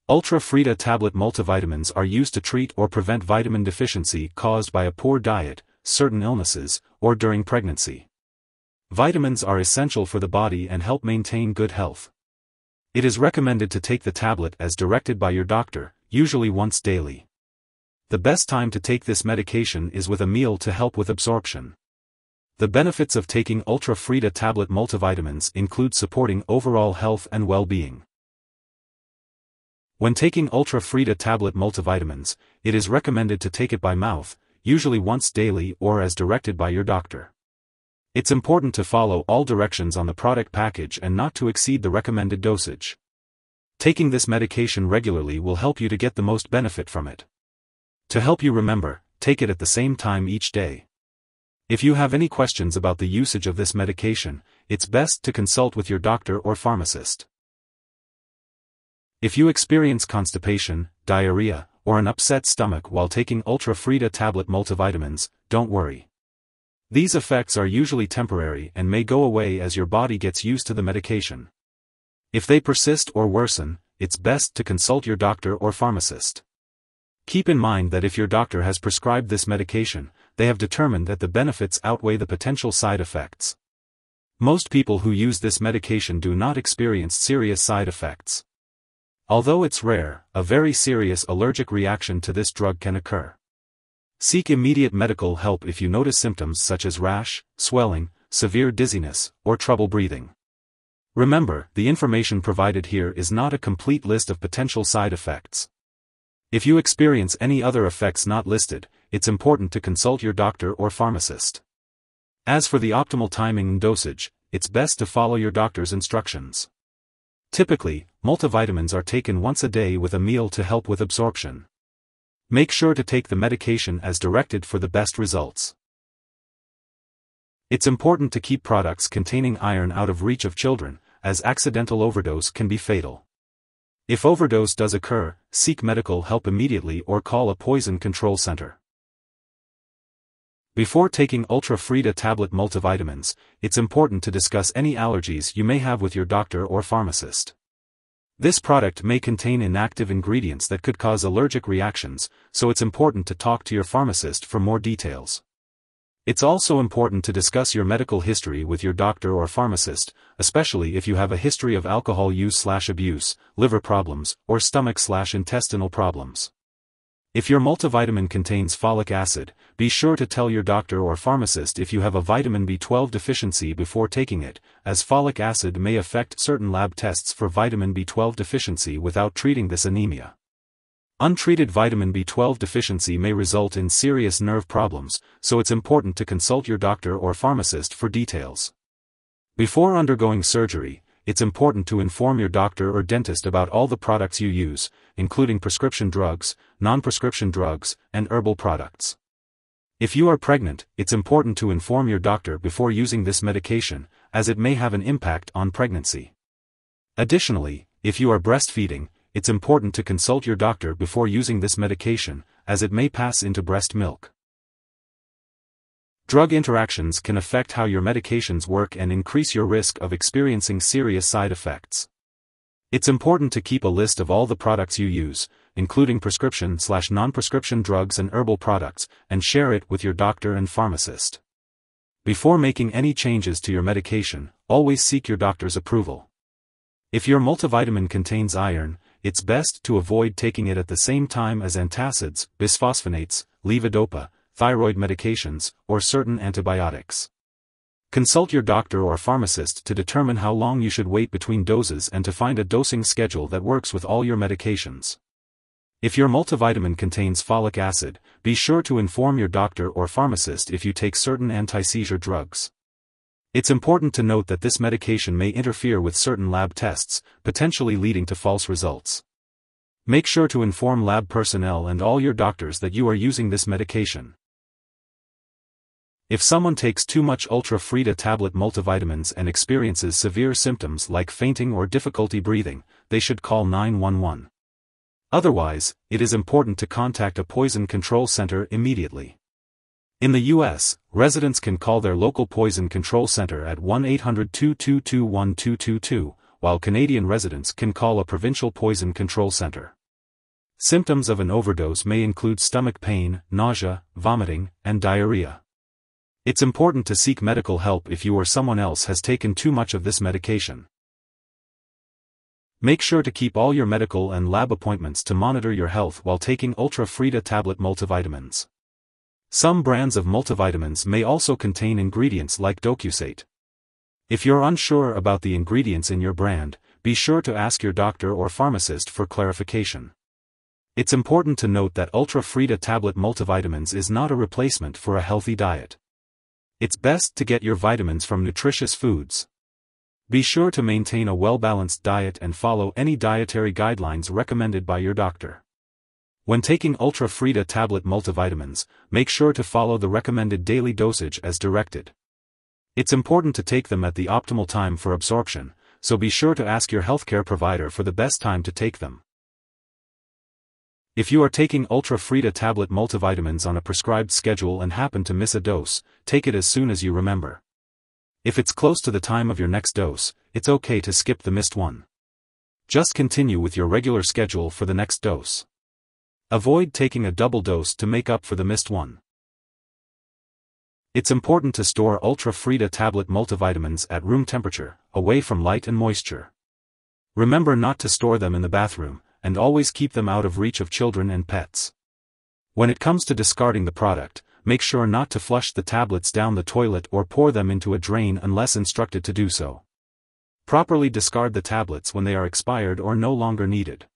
Ultra Freeda Tablet Multivitamins are used to treat or prevent vitamin deficiency caused by a poor diet, certain illnesses, or during pregnancy. Vitamins are essential for the body and help maintain good health. It is recommended to take the tablet as directed by your doctor, usually once daily. The best time to take this medication is with a meal to help with absorption. The benefits of taking Ultra Freeda Tablet Multivitamins include supporting overall health and well-being. When taking Ultra Freeda Tablet Multivitamins, it is recommended to take it by mouth, usually once daily or as directed by your doctor. It's important to follow all directions on the product package and not to exceed the recommended dosage. Taking this medication regularly will help you to get the most benefit from it. To help you remember, take it at the same time each day. If you have any questions about the usage of this medication, it's best to consult with your doctor or pharmacist. If you experience constipation, diarrhea, or an upset stomach while taking Ultra Freeda Tablet Multivitamins, don't worry. These effects are usually temporary and may go away as your body gets used to the medication. If they persist or worsen, it's best to consult your doctor or pharmacist. Keep in mind that if your doctor has prescribed this medication, they have determined that the benefits outweigh the potential side effects. Most people who use this medication do not experience serious side effects. Although it's rare, a very serious allergic reaction to this drug can occur. Seek immediate medical help if you notice symptoms such as rash, swelling, severe dizziness, or trouble breathing. Remember, the information provided here is not a complete list of potential side effects. If you experience any other effects not listed, it's important to consult your doctor or pharmacist. As for the optimal timing and dosage, it's best to follow your doctor's instructions. Typically, multivitamins are taken once a day with a meal to help with absorption. Make sure to take the medication as directed for the best results. It's important to keep products containing iron out of reach of children, as accidental overdose can be fatal. If overdose does occur, seek medical help immediately or call a poison control center. Before taking Ultra Freeda Tablet Multivitamins, it's important to discuss any allergies you may have with your doctor or pharmacist. This product may contain inactive ingredients that could cause allergic reactions, so it's important to talk to your pharmacist for more details. It's also important to discuss your medical history with your doctor or pharmacist, especially if you have a history of alcohol use/abuse, liver problems, or stomach/intestinal problems. If your multivitamin contains folic acid, be sure to tell your doctor or pharmacist if you have a vitamin B12 deficiency before taking it, as folic acid may affect certain lab tests for vitamin B12 deficiency without treating this anemia. Untreated vitamin B12 deficiency may result in serious nerve problems, so it's important to consult your doctor or pharmacist for details. Before undergoing surgery, it's important to inform your doctor or dentist about all the products you use, including prescription drugs, non-prescription drugs, and herbal products. If you are pregnant, it's important to inform your doctor before using this medication, as it may have an impact on pregnancy. Additionally, if you are breastfeeding, it's important to consult your doctor before using this medication, as it may pass into breast milk. Drug interactions can affect how your medications work and increase your risk of experiencing serious side effects. It's important to keep a list of all the products you use, including prescription/non-prescription drugs and herbal products, and share it with your doctor and pharmacist. Before making any changes to your medication, always seek your doctor's approval. If your multivitamin contains iron, it's best to avoid taking it at the same time as antacids, bisphosphonates, levodopa, thyroid medications, or certain antibiotics. Consult your doctor or pharmacist to determine how long you should wait between doses and to find a dosing schedule that works with all your medications. If your multivitamin contains folic acid, be sure to inform your doctor or pharmacist if you take certain anti-seizure drugs. It's important to note that this medication may interfere with certain lab tests, potentially leading to false results. Make sure to inform lab personnel and all your doctors that you are using this medication. If someone takes too much Ultra Freeda Tablet Multivitamins and experiences severe symptoms like fainting or difficulty breathing, they should call 911. Otherwise, it is important to contact a poison control center immediately. In the U.S., residents can call their local poison control center at 1-800-222-1222, while Canadian residents can call a provincial poison control center. Symptoms of an overdose may include stomach pain, nausea, vomiting, and diarrhea. It's important to seek medical help if you or someone else has taken too much of this medication. Make sure to keep all your medical and lab appointments to monitor your health while taking Ultra Freeda Tablet Multivitamins. Some brands of multivitamins may also contain ingredients like docusate. If you're unsure about the ingredients in your brand, be sure to ask your doctor or pharmacist for clarification. It's important to note that Ultra Freeda Tablet Multivitamins is not a replacement for a healthy diet. It's best to get your vitamins from nutritious foods. Be sure to maintain a well-balanced diet and follow any dietary guidelines recommended by your doctor. When taking Ultra Freeda Tablet Multivitamins, make sure to follow the recommended daily dosage as directed. It's important to take them at the optimal time for absorption, so be sure to ask your healthcare provider for the best time to take them. If you are taking Ultra Freeda Tablet Multivitamins on a prescribed schedule and happen to miss a dose, take it as soon as you remember. If it's close to the time of your next dose, it's okay to skip the missed one. Just continue with your regular schedule for the next dose. Avoid taking a double dose to make up for the missed one. It's important to store Ultra Freeda Tablet Multivitamins at room temperature, away from light and moisture. Remember not to store them in the bathroom, and always keep them out of reach of children and pets. When it comes to discarding the product, make sure not to flush the tablets down the toilet or pour them into a drain unless instructed to do so. Properly discard the tablets when they are expired or no longer needed.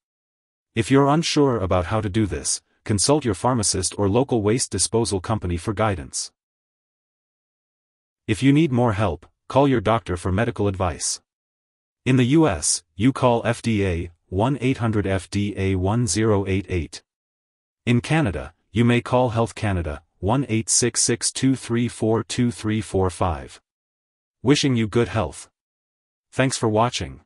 If you're unsure about how to do this, consult your pharmacist or local waste disposal company for guidance. If you need more help, call your doctor for medical advice. In the US, you call FDA 1-800-FDA-1088. In Canada, you may call Health Canada 1-866-234-2345. Wishing you good health. Thanks for watching.